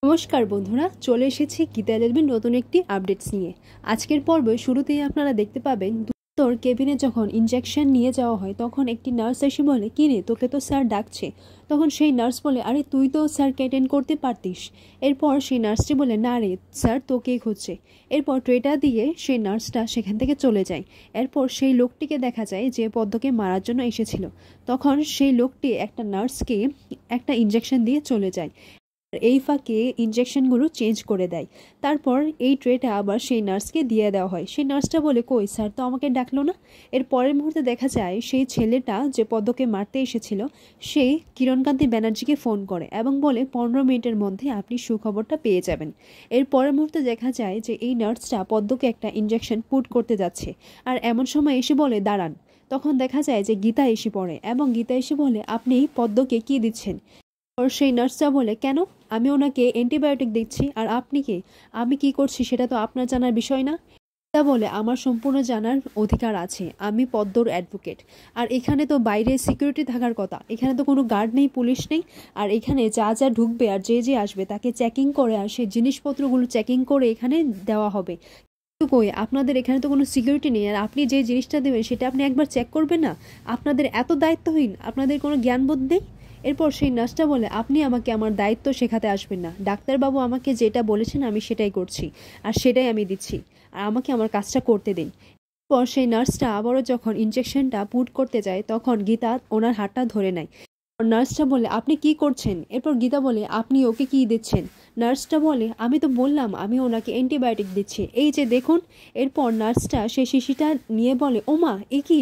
নমস্কার বন্ধুরা, চলে এসেছি গীতা এলএলবির নতুন একটি আপডেটস নিয়ে। আজকের পর্বে শুরুতেই আপনারা দেখতে পাবেন তোর কেবিনে যখন ইনজেকশন নিয়ে যাওয়া হয় তখন একটি নার্স এসে বলে, কি রে, তোকে তো স্যার ডাকছে। তখন সেই নার্স বলে, আরে তুই তো স্যারকে অ্যাটেন্ড করতে পারতিস। এরপর সেই নার্সটি বলে, না রে স্যার, তোকেই খুঁজছে। এরপর ট্রেটা দিয়ে সেই নার্সটা সেখান থেকে চলে যায়। এরপর সেই লোকটিকে দেখা যায় যে পদ্মকে মারার জন্য এসেছিল। তখন সেই লোকটি একটা নার্সকে একটা ইনজেকশন দিয়ে চলে যায়। এই ফাঁকে ইনজেকশনগুলো চেঞ্জ করে দেয়। তারপর এই ট্রেটা আবার সেই নার্সকে দিয়ে দেওয়া হয়। সেই নার্সটা বলে, কই স্যার তো আমাকে ডাকলো না। এর পরের মুহূর্তে দেখা যায় সেই ছেলেটা যে পদ্মকে মারতে এসেছিল সে কিরণকান্তি ব্যানার্জিকে ফোন করে এবং বলে 15 মিনিটের মধ্যে আপনি সুখবরটা পেয়ে যাবেন। এর পরের মুহূর্তে দেখা যায় যে এই নার্সটা পদ্মকে একটা ইনজেকশন পুট করতে যাচ্ছে, আর এমন সময় এসে বলে, দাঁড়ান। তখন দেখা যায় যে গীতা এসে পড়ে এবং গীতা এসে বলে, আপনি পদ্মকে কি দিচ্ছেন? আর সেই নার্সটা বলে, কেন, আমি ওনাকে অ্যান্টিবায়োটিক দিচ্ছি, আর আপনি কে, আমি কি করছি সেটা তো আপনার জানার বিষয় না। তা বলে, আমার সম্পূর্ণ জানার অধিকার আছে, আমি পদ্মর অ্যাডভোকেট। আর এখানে তো বাইরে সিকিউরিটি থাকার কথা, এখানে তো কোনো গার্ড নেই, পুলিশ নেই। আর এখানে যা যা ঢুকবে আর যে যে আসবে তাকে চেকিং করে আর সেই জিনিসপত্রগুলো চেকিং করে এখানে দেওয়া হবে। কিন্তু কই, আপনাদের এখানে তো কোনো সিকিউরিটি নেই, আর আপনি যে জিনিসটা দেবেন সেটা আপনি একবার চেক করবেন না? আপনাদের এত দায়িত্বহীন, আপনাদের কোনো জ্ঞানবোধ নেই। এরপর সেই নার্সটা বলে, আপনি আমাকে আমার দায়িত্ব শেখাতে আসবেন না। ডাক্তারবাবু আমাকে যেটা বলেছেন আমি সেটাই করছি, আর সেটাই আমি দিচ্ছি, আর আমাকে আমার কাজটা করতে দিন। এরপর সেই নার্সটা আবারও যখন ইনজেকশনটা পুট করতে যায় তখন গীতা ওনার হাতটা ধরে নেয়। নার্সটা বলে, আপনি কি করছেন? এরপর গীতা বলে, আপনি ওকে কি দিচ্ছেন? নার্সটা বলে, আমি তো বললাম আমি ওনাকে অ্যান্টিবায়োটিক দিচ্ছি, এই যে দেখুন। এরপর নার্সটা সেই শিশিটা নিয়ে বলে, ওমা এ কি?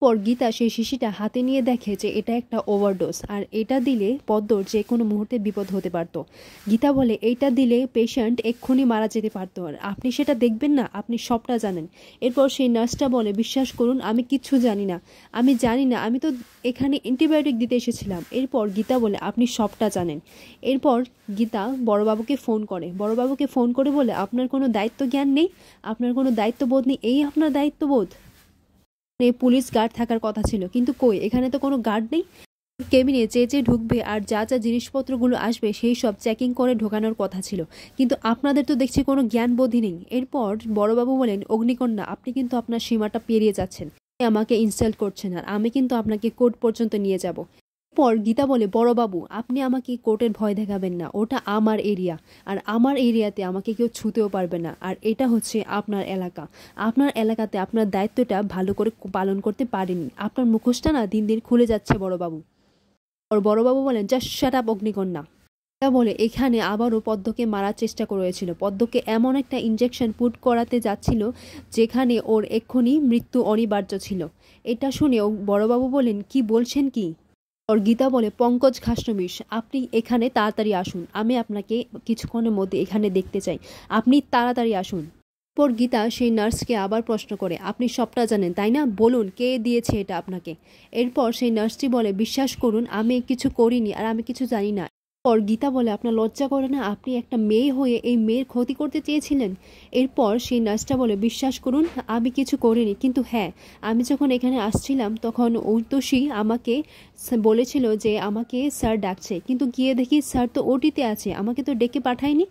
পর গীতা সেই শিশিটা হাতে নিয়ে দেখে যে এটা একটা ওভারডোজ, আর এটা দিলে পদ্মর যে কোনো মুহূর্তে বিপদ হতে পারত। গীতা বলে, এইটা দিলে পেশেন্ট এক্ষুনি মারা যেতে পারতো, আর আপনি সেটা দেখবেন না, আপনি সবটা জানেন। এরপর সেই নার্সটা বলে, বিশ্বাস করুন আমি কিচ্ছু জানি না, আমি তো এখানে অ্যান্টিবায়োটিক দিতে এসেছিলাম। এরপর গীতা বলে, আপনি সবটা জানেন। এরপর গীতা বড়বাবুকে ফোন করে বলে, আপনার কোনো দায়িত্ব জ্ঞান নেই, আপনার কোনো দায়িত্ববোধ নেই, এই আপনার দায়িত্ববোধ? পুলিশ গার্ড থাকার কথা ছিল, কিন্তু কই, এখানে তো কোনো গার্ড নেই। কেবিনে যে যে ঢুকবে আর যা যা জিনিসপত্রগুলো আসবে সেই সব চেকিং করে ঢোকানোর কথা ছিল, কিন্তু আপনাদের তো দেখছি কোনো জ্ঞানবোধই নেই। এরপর বড়বাবু বলেন, অগ্নিকন্যা, আপনি কিন্তু আপনার সীমাটা পেরিয়ে যাচ্ছেন, আমাকে ইনসাল্ট করছেন, আর আমি কিন্তু আপনাকে কোর্ট পর্যন্ত নিয়ে যাব। পর গীতা বলে, বড়বাবু আপনি আমাকে কোর্টের ভয় দেখাবেন না, ওটা আমার এরিয়া, আর আমার এরিয়াতে আমাকে কেউ ছুঁতেও পারবে না, আর এটা হচ্ছে আপনার এলাকা। আপনার এলাকাতে আপনার দায়িত্বটা ভালো করে পালন করতে পারেনি, আপনার মুখোশটা না দিন দিন খুলে যাচ্ছে বড়বাবু। আর বড়বাবু বলেন, জাস্ট শাট আপ অগ্নিকন্যা। তা বলে এখানে আবারও পদ্মকে মারার চেষ্টা করেছিল, পদ্মকে এমন একটা ইনজেকশন পুট করাতে যাচ্ছিল যেখানে ওর এক্ষুনি মৃত্যু অনিবার্য ছিল। এটা শুনেও বড়বাবু বলেন, কি বলছেন কি? ওর গীতা বলে, পঙ্কজ খাসনবিশ, আপনি এখানে তাড়াতাড়ি আসুন, আমি আপনাকে কিছুক্ষণের মধ্যে এখানে দেখতে চাই, আপনি তাড়াতাড়ি আসুন। পর গীতা সেই নার্সকে আবার প্রশ্ন করে, আপনি সবটা জানেন তাই না, বলুন কে দিয়েছে এটা আপনাকে? এরপর সেই নার্সটি বলে, বিশ্বাস করুন আমি কিছু করিনি, আর আমি কিছু জানি না। পর গীতা বলে, আপনার লজ্জা করে না, আপনি একটা মেয়ে হয়ে এই মেয়ের ক্ষতি করতে চেয়েছিলেন? এরপর সেই নার্সটা বলে, বিশ্বাস করুন আমি কিছু করিনি, কিন্তু হ্যাঁ, আমি যখন এখানে আসছিলাম তখন ঐতসী আমাকে বলেছিল যে আমাকে স্যার ডাকছে, কিন্তু গিয়ে দেখি স্যার তো ওটিতে আছে, আমাকে তো ডেকে পাঠায়নি।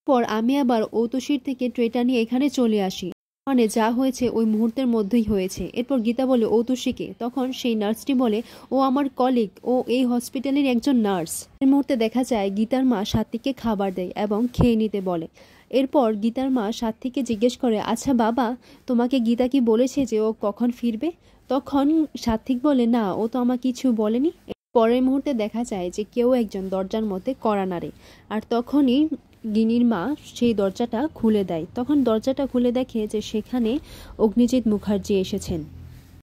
পর আমি আবার ঐতসীর থেকে ট্রেটা নিয়ে এখানে চলে আসি, মানে যা হয়েছে ওই মুহূর্তের মধ্যেই হয়েছে। এরপর গীতা বলে, ঐতসীকে? তখন সেই নার্সটি বলে, ও আমার কলিগ, ও এই হসপিটালের একজন নার্স। এই মুহূর্তে দেখা যায় গীতার মা সাত্বিককে খাবার দেয় এবং খেয়ে নিতে বলে। এরপর গীতার মা সাত্বিককে জিজ্ঞেস করে, আচ্ছা বাবা, তোমাকে গীতা কি বলেছে যে ও কখন ফিরবে? তখন সাত্বিক বলে, না, ও তো আমাকে কিছু বলেনি। পরের মুহূর্তে দেখা যায় যে কেউ একজন দরজার মধ্যে কড়া নাড়ে, আর তখনই গিনির মা সেই দরজাটা খুলে দেয়। তখন দরজাটা খুলে দেখে যে সেখানে অগ্নিজিৎ মুখার্জি এসেছেন।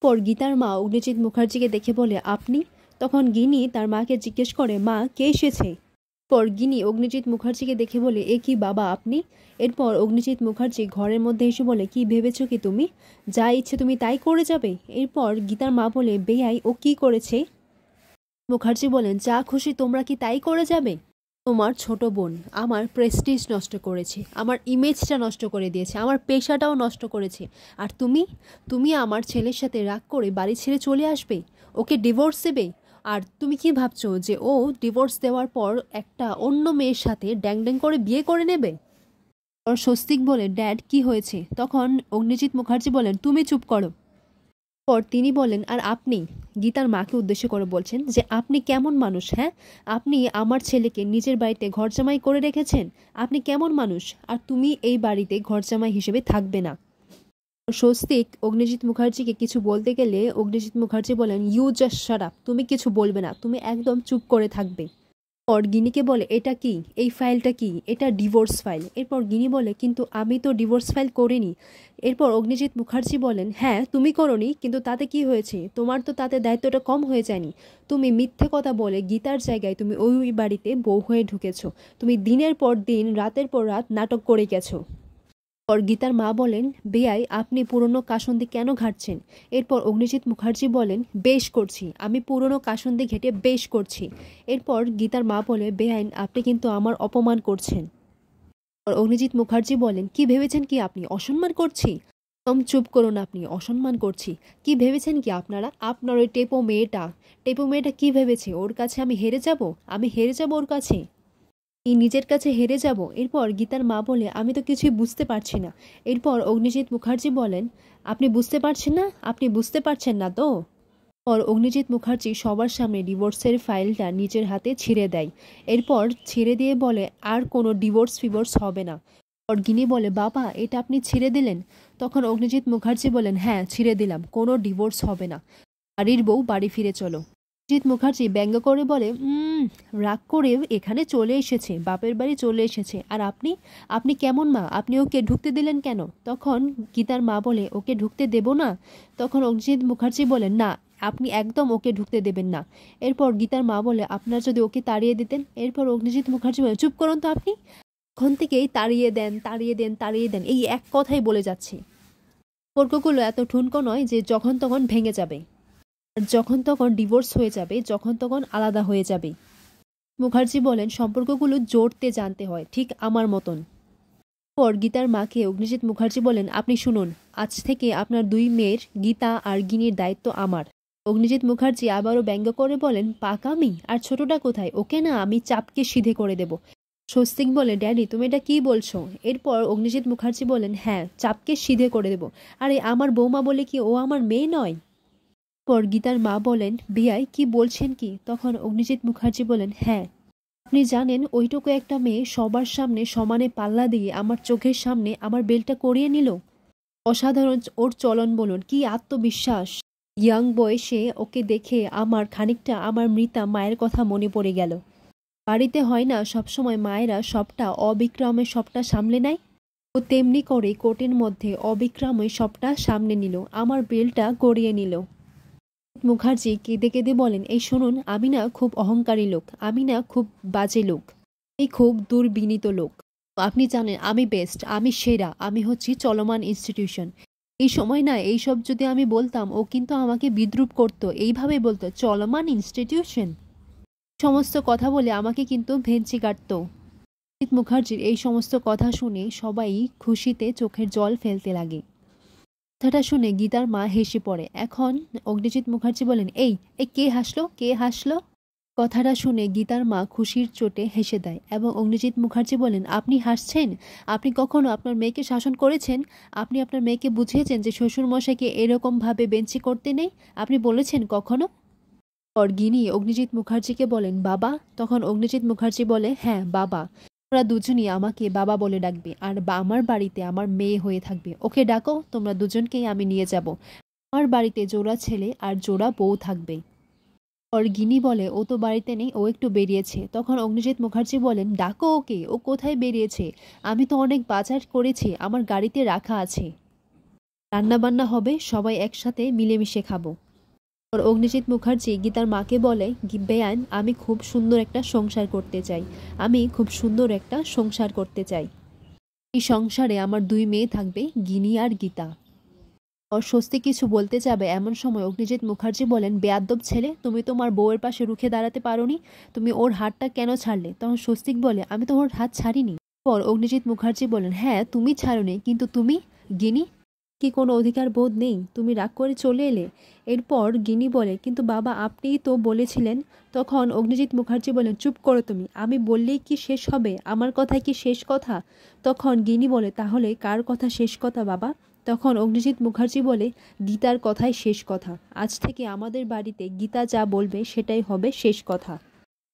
পর গীতার মা অগ্নিজিৎ মুখার্জিকে দেখে বলে, আপনি? তখন গিনি তার মাকে জিজ্ঞেস করে, মা কে এসেছে? পর গিনি অগ্নিজিৎ মুখার্জিকে দেখে বলে, এ কি বাবা আপনি? এরপর অগ্নিজিৎ মুখার্জি ঘরের মধ্যে এসে বলে, কি ভেবেছ কি তুমি, যা ইচ্ছে তুমি তাই করে যাবে? এরপর গীতার মা বলে, বেয়াই ও কি করেছে? মুখার্জি বলেন, যা খুশি তোমরা কি তাই করে যাবে? তোমার ছোট বোন আমার প্রেস্টিজ নষ্ট করেছে, আমার ইমেজটা নষ্ট করে দিয়েছে, আমার পেশাটাও নষ্ট করেছে, আর তুমি আমার ছেলের সাথে রাগ করে বাড়ি ছেড়ে চলে আসবে, ওকে ডিভোর্স দেবে? আর তুমি কি ভাবছো যে ও ডিভোর্স দেওয়ার পর একটা অন্য মেয়ের সাথে ড্যাং ড্যাং করে বিয়ে করে নেবে? ওর স্বস্তিক বলে, ড্যাড কি হয়েছে? তখন অগ্নিজিৎ মুখার্জি বলেন, তুমি চুপ করো। পর তিনি বলেন, আর আপনি, গীতার মাকে উদ্দেশ্য করে বলছেন যে আপনি কেমন মানুষ? হ্যাঁ, আপনি আমার ছেলেকে নিজের বাড়িতে ঘরজামাই করে রেখেছেন। আপনি কেমন মানুষ? আর তুমি এই বাড়িতে ঘরজামাই হিসেবে থাকবে না। স্বস্তিক অগ্নিজিৎ মুখার্জিকে কিছু বলতে গেলে অগ্নিজিৎ মুখার্জি বলেন, ইউ জাস্ট শাট আপ, তুমি কিছু বলবে না, তুমি একদম চুপ করে থাকবে। পর গিনিকে বলে, এটা কি, এই ফাইলটা কি? এটা ডিভোর্স ফাইল। এরপর গিনি বলে, কিন্তু আমি তো ডিভোর্স ফাইল করিনি। এরপর অগ্নিজিৎ মুখার্জি বলেন, হ্যাঁ তুমি করনি, কিন্তু তাতে কি হয়েছে? তোমার তো তাতে দায়িত্বটা কম হয়ে যায়নি? তুমি মিথ্যে কথা বলে গীতার জায়গায় তুমি ওই বাড়িতে বউ হয়ে ঢুকেছো। তুমি দিনের পর দিন রাতের পর রাত নাটক করে গেছো। পর গীতার মা বলেন, বেয়াই আপনি পুরনো কাসন্দি কেন ঘাটছেন? এরপর অগ্নিজিৎ মুখার্জি বলেন, বেশ করছি, আমি পুরনো কাসন্দি ঘেটে বেশ করছি। এরপর গীতার মা বলে, বেআইন আপনি কিন্তু আমার অপমান করছেন। অগ্নিজিৎ মুখার্জি বলেন, কি ভেবেছেন কি আপনি অসম্মান করছি? চুপ করুন, আপনি অসম্মান করছি? কি ভেবেছেন কি আপনারা? আপনার ওই টেপো মেয়েটা কি ভেবেছে? ওর কাছে আমি হেরে যাব? আমি হেরে যাব ওর কাছে? নিজের কাছে হেরে যাব? এরপর গীতার মা বলে, আমি তো কিছুই বুঝতে পারছি না। এরপর অগ্নিজিৎ মুখার্জি বলেন, আপনি বুঝতে পারছেন না? আপনি বুঝতে পারছেন না তো? পর অগ্নিজিৎ মুখার্জি সবার সামনে ডিভোর্সের ফাইলটা নিজের হাতে ছিঁড়ে দেয়। এরপর ছিঁড়ে দিয়ে বলে, আর কোনো ডিভোর্স ফিভোর্স হবে না। পর গিনি বলে, বাবা এটা আপনি ছিঁড়ে দিলেন? তখন অগ্নিজিৎ মুখার্জি বলেন, হ্যাঁ ছিঁড়ে দিলাম, কোনো ডিভোর্স হবে না। বাড়ির বউ বাড়ি ফিরে চলো। অজিত মুখার্জি ব্যঙ্গ করে বলে, রাগ করে এখানে চলে এসেছে, বাপের বাড়ি চলে এসেছে। আর আপনি, আপনি কেমন মা? আপনি ওকে ঢুকতে দিলেন কেন? তখন গীতার মা বলে, ওকে ঢুকতে দেব না? তখন অজিত মুখার্জি বলেন, না আপনি একদম ওকে ঢুকতে দেবেন না। এরপর গীতার মা বলে, আপনার যদি ওকে তাড়িয়ে দিতেন? এরপর অগ্নিজিৎ মুখার্জি বলে, চুপ করুন তো আপনি, এখন থেকেই তাড়িয়ে দেন তাড়িয়ে দেন তাড়িয়ে দেন এই এক কথাই বলে যাচ্ছে। সম্পর্কগুলো এত ঠুনকো নয় যে যখন তখন ভেঙে যাবে, যখন তখন ডিভোর্স হয়ে যাবে, যখন তখন আলাদা হয়ে যাবে। মুখার্জি বলেন, সম্পর্কগুলো জোড়তে জানতে হয়, ঠিক আমার মতন। পর গীতার মাকে অগ্নিজিৎ মুখার্জি বলেন, আপনি শুনুন, আজ থেকে আপনার দুই মেয়ের, গীতা আর গিনির দায়িত্ব আমার। অগ্নিজিৎ মুখার্জি আবারও ব্যঙ্গ করে বলেন, পাকামি? আর ছোটটা কোথায়? ওকে না আমি চাপকে সিধে করে দেব। স্বস্তিক বলে, ড্যাডি তুমি এটা কি বলছো? এরপর অগ্নিজিৎ মুখার্জি বলেন, হ্যাঁ চাপকে সিধে করে দেব। আরে আমার বৌমা বলে কি ও আমার মেয়ে নয়? পর গীতার মা বলেন, বিয়াই কি বলছেন কি? তখন অগ্নিজিৎ মুখার্জি বলেন, হ্যাঁ আপনি জানেন ওইটুকু একটা মেয়ে সবার সামনে সমানে পাল্লা দিয়ে আমার চোখের সামনে আমার বেলটা করিয়ে নিল। অসাধারণ ওর চলন বলুন, কি আত্মবিশ্বাস। ইয়াং বয়সে ওকে দেখে আমার খানিকটা আমার মৃতা মায়ের কথা মনে পড়ে গেল। বাড়িতে হয় না সবসময় মায়েরা সবটা অবিক্রমে সবটা সামলে নেয়? ও তেমনি করে কোর্টের মধ্যে অবিক্রমে সবটা সামনে নিল, আমার বেলটা গড়িয়ে নিল। মুখার্জি কেঁদে কেঁদে বলেন, এই শুনুন, আমি না খুব অহংকারী লোক, আমি না খুব বাজে লোক, এই খুব দুর্বিনীত লোক। আপনি জানেন আমি বেস্ট, আমি সেরা, আমি হচ্ছি চলমান ইনস্টিটিউশন। এই সময় না এইসব যদি আমি বলতাম ও কিন্তু আমাকে বিদ্রূপ করত, এইভাবে বলতো, চলমান ইনস্টিটিউশন সমস্ত কথা বলে আমাকে কিন্তু ভেঞ্চি কাটত। মুখার্জির এই সমস্ত কথা শুনে সবাই খুশিতে চোখের জল ফেলতে লাগে। কথাটা শুনে গীতার মা হেসে পড়ে। এখন অগ্নিজিৎ মুখার্জি বলেন, এই কে হাসলো, কে হাসলো? কথাটা শুনে গীতার মা খুশির চোটে হেসে দেয় এবং অগ্নিজিৎ মুখার্জি বলেন, আপনি হাসছেন? আপনি কখনো আপনার মেয়েকে শাসন করেছেন? আপনি আপনার মেয়েকে বুঝিয়েছেন যে শ্বশুরমশাইকে এরকমভাবে বেঞ্চি করতে নেই? আপনি বলেছেন কখনো? পর গিনি অগ্নিজিৎ মুখার্জিকে বলেন, বাবা? তখন অগ্নিজিৎ মুখার্জি বলে, হ্যাঁ বাবা, তোমরা দুজনই আমাকে বাবা বলে ডাকবে, আর আমার বাড়িতে আমার মেয়ে হয়ে থাকবে। ওকে ডাকো, তোমরা দুজনকেই আমি নিয়ে যাব। আমার বাড়িতে জোড়া ছেলে আর জোড়া বউ থাকবে। পর গিনি বলে, ও তো বাড়িতে নেই, ও একটু বেরিয়েছে। তখন অগ্নিজিৎ মুখার্জি বলেন, ডাকো ওকে, ও কোথায় বেরিয়েছে? আমি তো অনেক বাজার করেছি, আমার গাড়িতে রাখা আছে, রান্না বান্না হবে, সবাই একসাথে মিলেমিশে খাবো। আর অগ্নিজিৎ মুখার্জি গীতার মাকে বলে, বেয়ান আমি খুব সুন্দর একটা সংসার করতে চাই, আমি খুব সুন্দর একটা সংসার করতে চাই। এই সংসারে আমার দুই মেয়ে থাকবে, গিনি আর গীতা। আর স্বস্তি কিছু বলতে যাবে এমন সময় অগ্নিজিৎ মুখার্জি বলেন, বেয়াদ্দব ছেলে, তুমি তোমার বউয়ের পাশে রুখে দাঁড়াতে পারোনি, তুমি ওর হাতটা কেন ছাড়লে? তখন স্বস্তিক বলে, আমি তো ওর হাত ছাড়িনি। পর অগ্নিজিৎ মুখার্জি বলেন, হ্যাঁ তুমি ছাড়োনি, কিন্তু তুমি গিনি কি কোনো অধিকার বোধ নেই? তুমি রাগ করে চলে এলে। এরপর গিনি বলে, কিন্তু বাবা আপনিই তো বলেছিলেন। তখন অগ্নিজিৎ মুখার্জি বলেন, চুপ করো তুমি, আমি বললেই কি শেষ হবে? আমার কথাই কি শেষ কথা? তখন গিনি বলে, তাহলে কার কথা শেষ কথা বাবা? তখন অগ্নিজিৎ মুখার্জি বলে, গীতার কথাই শেষ কথা। আজ থেকে আমাদের বাড়িতে গীতা যা বলবে সেটাই হবে শেষ কথা।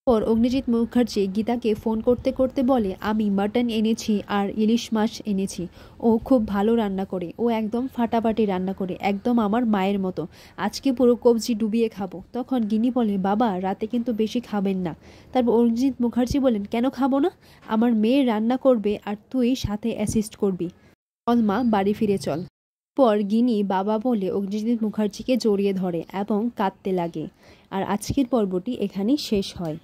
পর অগ্নিজিৎ মুখার্জি গীতাকে ফোন করতে করতে বলে, আমি মাটন এনেছি আর ইলিশ মাছ এনেছি। ও খুব ভালো রান্না করে, ও একদম ফাটাফাটি রান্না করে, একদম আমার মায়ের মতো। আজকে পুরো কবজি ডুবিয়ে খাবো। তখন গিনি বলে, বাবা রাতে কিন্তু বেশি খাবেন না। তারপর অগ্নিজিৎ মুখার্জি বলেন, কেন খাবো না? আমার মেয়ে রান্না করবে আর তুই সাথে অ্যাসিস্ট করবি। চল মা, বাড়ি ফিরে চল। পর গিনি বাবা বলে অগ্নিজিৎ মুখার্জিকে জড়িয়ে ধরে এবং কাঁদতে লাগে। আর আজকের পর্বটি এখানেই শেষ হয়।